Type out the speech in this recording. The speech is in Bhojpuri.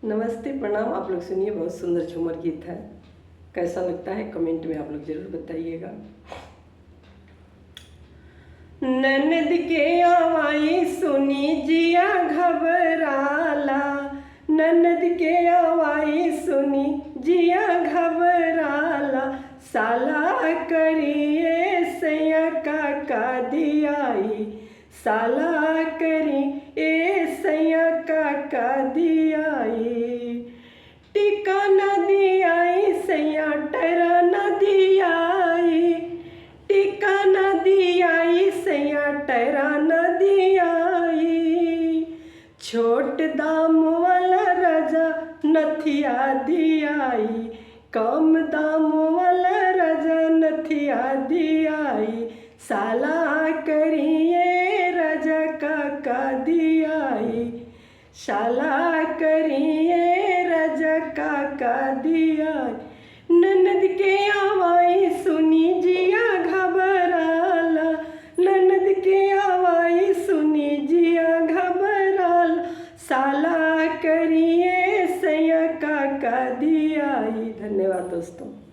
नमस्ते, प्रणाम। आप लोग सुनिए, बहुत सुंदर झूमर गीत है। कैसा लगता है कमेंट में आप लोग ज़रूर बताइएगा। ननद के आवाई सुनी जिया घबराला, ननद के आवाई सुनी जिया घबराला, साला करिए सैया का दियाई, साला करी ए सैया का दियाई, टिका न दियाई सैया टरा न दियाई, टिका न दियाई सैया टरा न दियाई, छोट दाम वाला राजा नथिया दियाई, कम दाम वाला राजा नथिया दियाई, साला करिए राजा का दियाई, साला करिए राजा का दियाई, ननद के आवाई सुनी जिया घबराला, ननद के आवाई सुनी जिया घबराला, साला करिए सैया का दियाई। धन्यवाद दोस्तों।